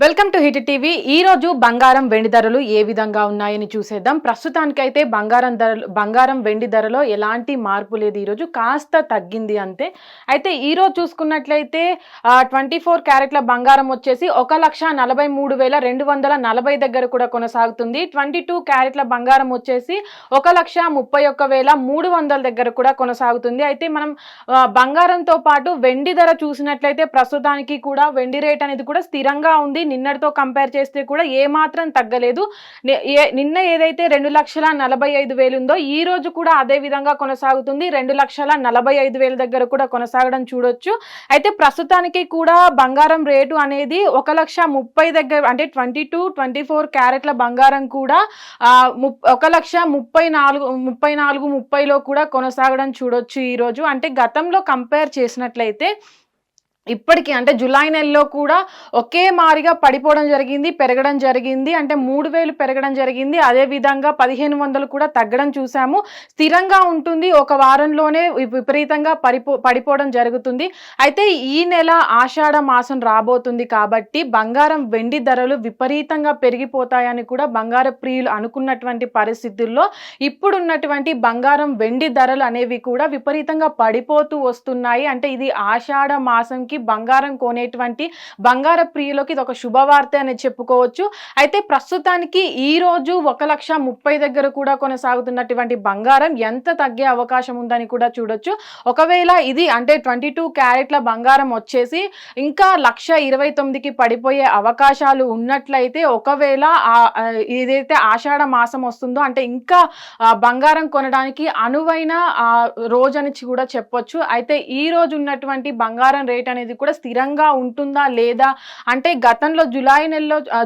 Welcome to hit TV. ఈ రోజు బంగారం వెండి ధరలు ఏ విధంగా ఉన్నాయని చూసేద్దాం. ప్రస్తుతానికైతే బంగారం వెండి ధరలో ఎలాంటి మార్పు లేదు. ఈరోజు కాస్త తగ్గింది అంతే. అయితే ఈరోజు చూసుకున్నట్లయితే 24 క్యారెట్ల బంగారం వచ్చేసి 1,43,240 దగ్గర కూడా కొనసాగుతుంది. 22 క్యారెట్ల బంగారం వచ్చేసి 1,31,300 దగ్గర కూడా కొనసాగుతుంది. అయితే మనం బంగారంతో పాటు వెండి ధర చూసినట్లయితే ప్రస్తుతానికి కూడా వెండి రేట్ అనేది కూడా స్థిరంగా ఉంది. నిన్నటితో కంపేర్ చేస్తే కూడా ఏ మాత్రం తగ్గలేదు. నిన్న ఏదైతే 2,45,000 ఉందో ఈ రోజు కూడా అదే విధంగా కొనసాగుతుంది. 2,45,000 దగ్గర కూడా కొనసాగడం చూడొచ్చు. అయితే ప్రస్తుతానికి కూడా బంగారం రేటు అనేది 1,30,000 దగ్గర, అంటే 22, 24 క్యారెట్ల బంగారం కూడా 1,34,30లో కూడా కొనసాగడం చూడొచ్చు ఈ రోజు. అంటే గతంలో కంపేర్ చేసినట్లయితే ఇప్పటికీ అంటే జూలై నెలలో కూడా ఒకే మారిగా పడిపోవడం జరిగింది, పెరగడం జరిగింది. అంటే 3,000 పెరగడం జరిగింది. అదేవిధంగా 1,500 కూడా తగ్గడం చూసాము. స్థిరంగా ఉంటుంది, ఒక వారంలోనే విపరీతంగా పడిపోవడం జరుగుతుంది. అయితే ఈ నెల ఆషాఢ మాసం రాబోతుంది కాబట్టి బంగారం వెండి ధరలు విపరీతంగా పెరిగిపోతాయని కూడా బంగార ప్రియులు అనుకున్నటువంటి పరిస్థితుల్లో ఇప్పుడున్నటువంటి బంగారం వెండి ధరలు అనేవి కూడా విపరీతంగా పడిపోతూ వస్తున్నాయి. అంటే ఇది ఆషాఢ మాసంకి బంగారం కొనేటువంటి బంగార ప్రియులకి ఇది ఒక శుభవార్త అని చెప్పుకోవచ్చు. అయితే ప్రస్తుతానికి ఈ రోజు 1,30,000 దగ్గర కూడా కొనసాగుతున్నటువంటి బంగారం ఎంత తగ్గే అవకాశం ఉందని కూడా చూడొచ్చు. ఒకవేళ ఇది అంటే 22 క్యారెట్ల బంగారం వచ్చేసి ఇంకా 1,29,000కి పడిపోయే అవకాశాలు ఉన్నట్లయితే, ఒకవేళ ఏదైతే ఆషాఢ మాసం వస్తుందో అంటే ఇంకా బంగారం కొనడానికి అనువైన రోజు అని కూడా చెప్పొచ్చు. అయితే ఈ రోజు ఉన్నటువంటి బంగారం రేట్ అనేది కూడా స్థిరంగా ఉంటుందా లేదా అంటే, గతంలో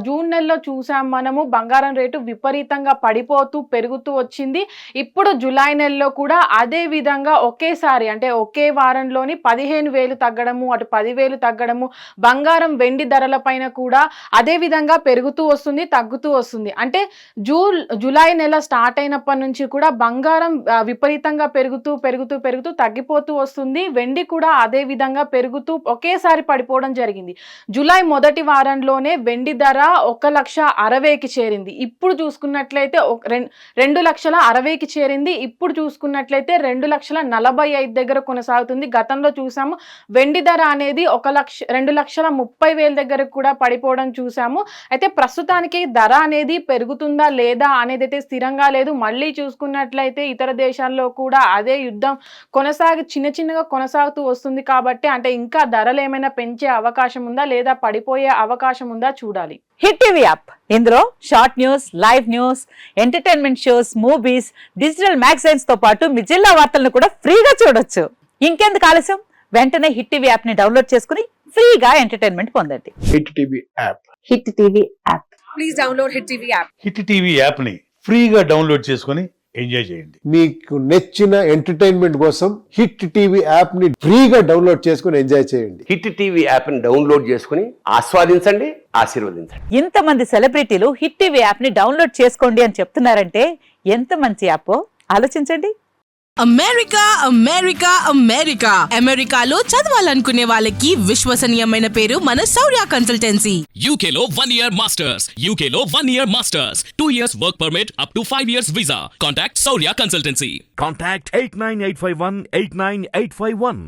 జూన్ నెలలో చూసాం మనము బంగారం రేటు విపరీతంగా పడిపోతూ పెరుగుతూ వచ్చింది. ఇప్పుడు జూలై నెలలో కూడా అదే విధంగా ఒకేసారి అంటే ఒకే వారంలోని 15,000 తగ్గడము, అటు 10,000 తగ్గడము, బంగారం వెండి ధరల పైన కూడా అదే విధంగా పెరుగుతూ వస్తుంది, తగ్గుతూ వస్తుంది. అంటే జూలై నెల స్టార్ట్ అయినప్పటి నుంచి కూడా బంగారం విపరీతంగా పెరుగుతూ పెరుగుతూ పెరుగుతూ తగ్గిపోతూ వస్తుంది. వెండి కూడా అదే విధంగా పెరుగుతూ ఒకేసారి పడిపోవడం జరిగింది. జూలై మొదటి వారంలోనే వెండి ధర 1,60,000కి చేరింది. ఇప్పుడు చూసుకున్నట్లయితే 2,60,000కి చేరింది. ఇప్పుడు చూసుకున్నట్లయితే 2,45,000 దగ్గర కొనసాగుతుంది. గతంలో చూసాము వెండి ధర అనేది 2,30,000 దగ్గర కూడా పడిపోవడం చూసాము. అయితే ప్రస్తుతానికి ధర అనేది పెరుగుతుందా లేదా అనేది అయితే స్థిరంగా లేదు. మళ్ళీ చూసుకున్నట్లయితే ఇతర దేశాల్లో కూడా అదే యుద్ధం చిన్నగా కొనసాగుతూ వస్తుంది కాబట్టి అంటే ఇంకా ధరలు ఏమైనా పెంచే అవకాశం ఉందా లేదా పడిపోయే అవకాశం ఉందా చూడాలి. హిట్ టీవీ యాప్, ఇందులో short news, live news, entertainment shows, movies, digital magazines తో పాటు మీ జిల్లా వార్తలను కూడా ఫ్రీగా చూడొచ్చు. ఇంకెందుకు ఆలస్యం, వెంటనే హిట్ టీవీ యాప్ ని డౌన్లోడ్ చేసుకుని ఫ్రీగా ఎంటర్టైన్మెంట్ పొందండి. Hit TV app. Hit TV app. Please download hit TV app. Hit TV app ని ఫ్రీగా డౌన్లోడ్ చేసుకుని ఎంజాయ్ చేయండి. మీకు నచ్చిన ఎంటర్టైన్మెంట్ కోసం హిట్ టీవీ యాప్ ని ఫ్రీగా డౌన్లోడ్ చేసుకుని ఎంజాయ్ చేయండి. హిట్ టీవీ యాప్ ని డౌన్లోడ్ చేసుకుని ఆస్వాదించండి, ఆశీర్వదించండి. ఇంతమంది సెలబ్రిటీలు హిట్ టీవీ యాప్ ని డౌన్లోడ్ చేసుకోండి అని చెప్తున్నారంటే ఎంత మంచి యాప్ ఆలోచించండి. అమెరికా అమెరికా అమెరికా అమెరికాలో చదవాలనుకునే వాళ్ళకి విశ్వసనీయమైన పేరు మన శౌర్య కన్సల్టెన్సీ. UK లో 1 year masters, UK లో 1 year masters, 2 years work permit up to 5 years visa. Contact Saurya Consultancy. Contact 89851 89851.